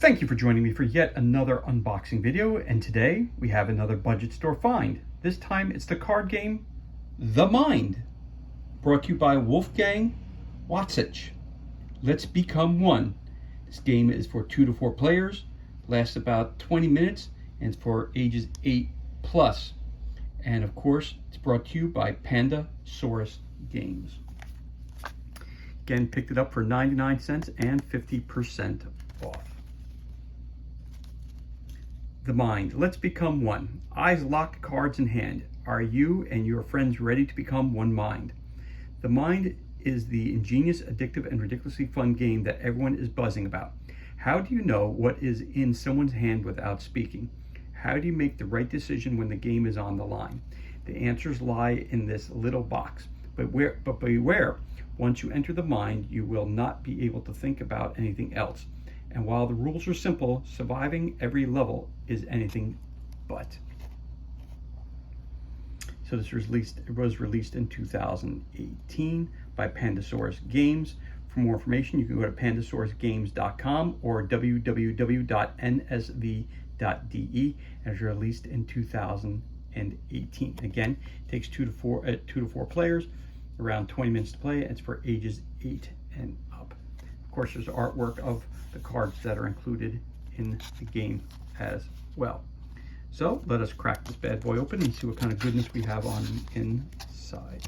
Thank you for joining me for yet another unboxing video, and today we have another budget store find. This time it's the card game The Mind, brought to you by Wolfgang Watzich. Let's become one. This game is for 2 to 4 players, lasts about 20 minutes, and it's for ages 8 plus. And of course, it's brought to you by Pandasaurus Games. Again, picked it up for 99 cents and 50% off. The Mind. Let's become one. Eyes locked, cards in hand. Are you and your friends ready to become one mind? The Mind is the ingenious, addictive, and ridiculously fun game that everyone is buzzing about. How do you know what is in someone's hand without speaking? How do you make the right decision when the game is on the line? The answers lie in this little box. But beware, once you enter the mind, you will not be able to think about anything else. And while the rules are simple, surviving every level is anything but. So this was released in 2018 by Pandasaurus Games. For more information, you can go to pandasaurusgames.com or www.nsv.de, and it was released in 2018. Again, it takes 2 to 4 players, around 20 minutes to play. It's for ages 8 and up. Of course, there's artwork of the cards that are included in the game as well. So let us crack this bad boy open and see what kind of goodness we have on the inside.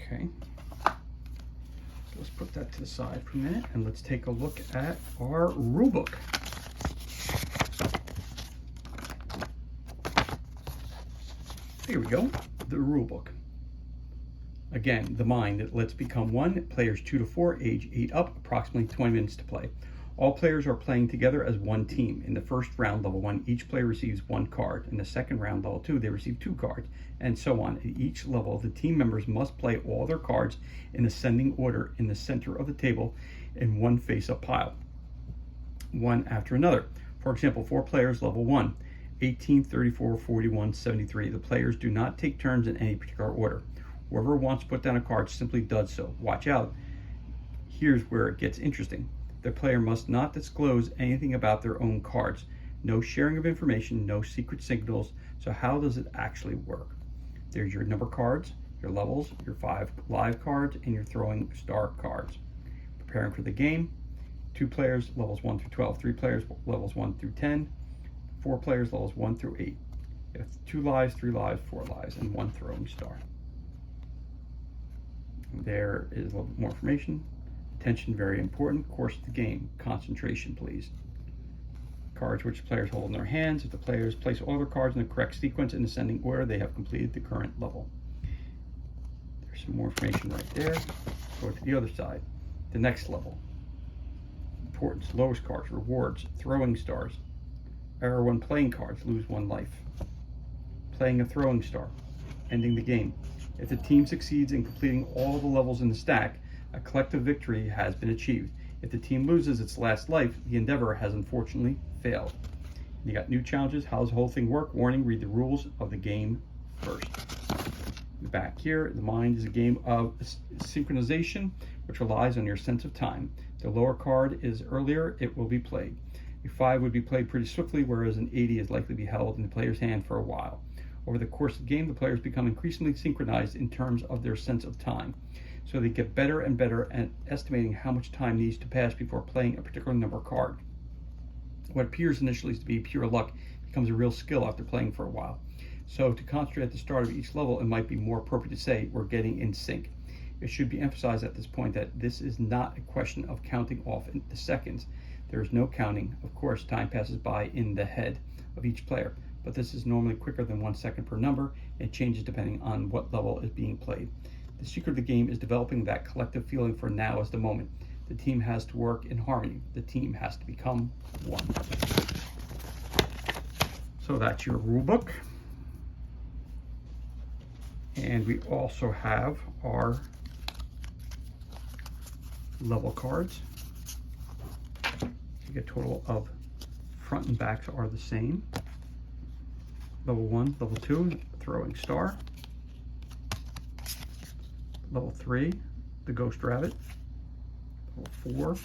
Okay. Let's put that to the side for a minute and let's take a look at our rule book. Here we go, the rule book. Again, The Mind. Let's become one. Players 2 to 4, age 8 up, approximately 20 minutes to play. All players are playing together as one team. In the first round, level 1, each player receives 1 card. In the second round, level 2, they receive 2 cards, and so on. At each level, the team members must play all their cards in ascending order in the center of the table in one face-up pile, one after another. For example, 4 players, level 1, 18, 34, 41, 73. The players do not take turns in any particular order. Whoever wants to put down a card simply does so. Watch out. Here's where it gets interesting. The player must not disclose anything about their own cards. No sharing of information, no secret signals. So how does it actually work? There's your number cards, your levels, your 5 live cards, and your throwing star cards. Preparing for the game. 2 players, levels 1 through 12. 3 players, levels 1 through 10. 4 players, levels 1 through 8. You have 2 lives, 3 lives, 4 lives, and 1 throwing star. There is a little bit more information. Attention, very important. Course of the game. Concentration, please. Cards which players hold in their hands. If the players place all their cards in the correct sequence in ascending order, they have completed the current level. There's some more information right there. Go to the other side. The next level. Importance, lowest cards, rewards, throwing stars. Error when playing cards, lose 1 life. Playing a throwing star, ending the game. If the team succeeds in completing all the levels in the stack, a collective victory has been achieved. If the team loses its last life, the endeavor has unfortunately failed. You got new challenges. How does the whole thing work? Warning, read the rules of the game first. Back here, The Mind is a game of synchronization, which relies on your sense of time. The lower card is earlier, it will be played. A 5 would be played pretty swiftly, whereas an 80 is likely to be held in the player's hand for a while. Over the course of the game, the players become increasingly synchronized in terms of their sense of time. So they get better and better at estimating how much time needs to pass before playing a particular number card. What appears initially to be pure luck becomes a real skill after playing for a while. So to concentrate at the start of each level, it might be more appropriate to say we're getting in sync. It should be emphasized at this point that this is not a question of counting off in the seconds. There is no counting. Of course, time passes by in the head of each player, but this is normally quicker than 1 second per number. It changes depending on what level is being played. The secret of the game is developing that collective feeling for now is the moment. The team has to work in harmony. The team has to become one. So that's your rule book. And we also have our level cards. You get a total of front and backs are the same. Level 1, level 2, throwing star. Level 3, the ghost rabbit. Level 4,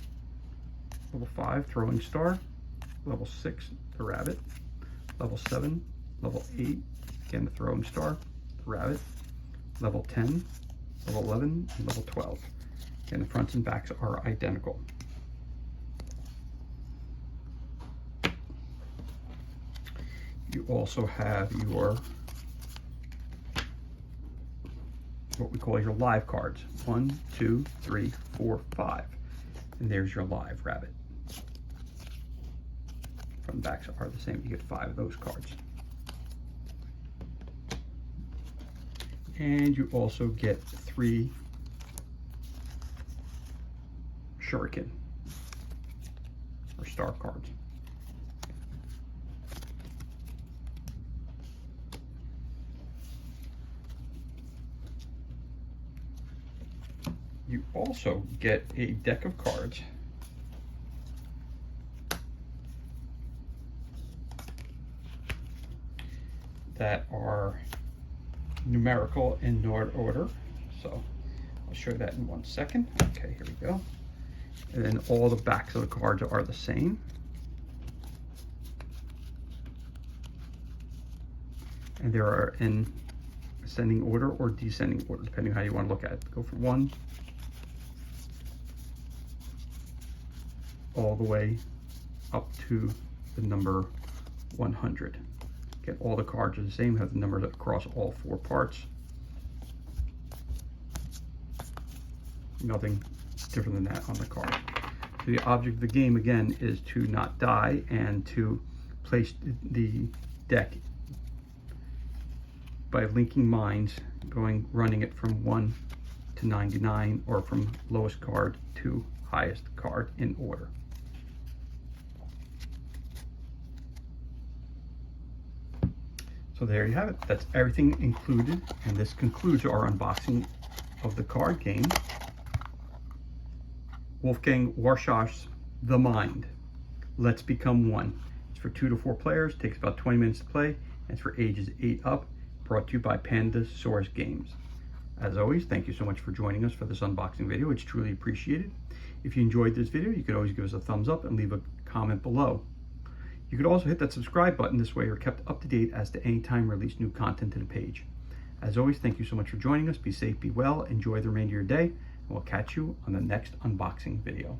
level 5, throwing star. Level 6, the rabbit. Level 7, level 8, again the throwing star, the rabbit. Level 10, level 11, and level 12. And the fronts and backs are identical. You also have your, what we call your live cards. 1, 2, 3, 4, 5. And there's your live rabbit. Front and backs are the same. You get 5 of those cards. And you also get 3 shuriken or star cards. You also get a deck of cards that are numerical in order. So I'll show that in 1 second. Okay, here we go. And then all the backs of the cards are the same. And they are in ascending order or descending order, depending on how you want to look at it. Go from 1 all the way up to the number 100. Again, all the cards are the same, have the numbers across all 4 parts. Nothing different than that on the card. So the object of the game, again, is to not die and to place the deck by linking mines, running it from 1 to 99, or from lowest card to highest card in order. So there you have it. That's everything included, and this concludes our unboxing of the card game, Wolfgang Warschau's The Mind. Let's Become One. It's for 2 to 4 players, takes about 20 minutes to play, and it's for ages 8 up, brought to you by Pandasaurus Games. As always, thank you so much for joining us for this unboxing video. It's truly appreciated. If you enjoyed this video, you could always give us a thumbs up and leave a comment below. You could also hit that subscribe button. This way you're kept up to date as to any time we release new content to the page. As always, thank you so much for joining us. Be safe, be well, enjoy the remainder of your day, and we'll catch you on the next unboxing video.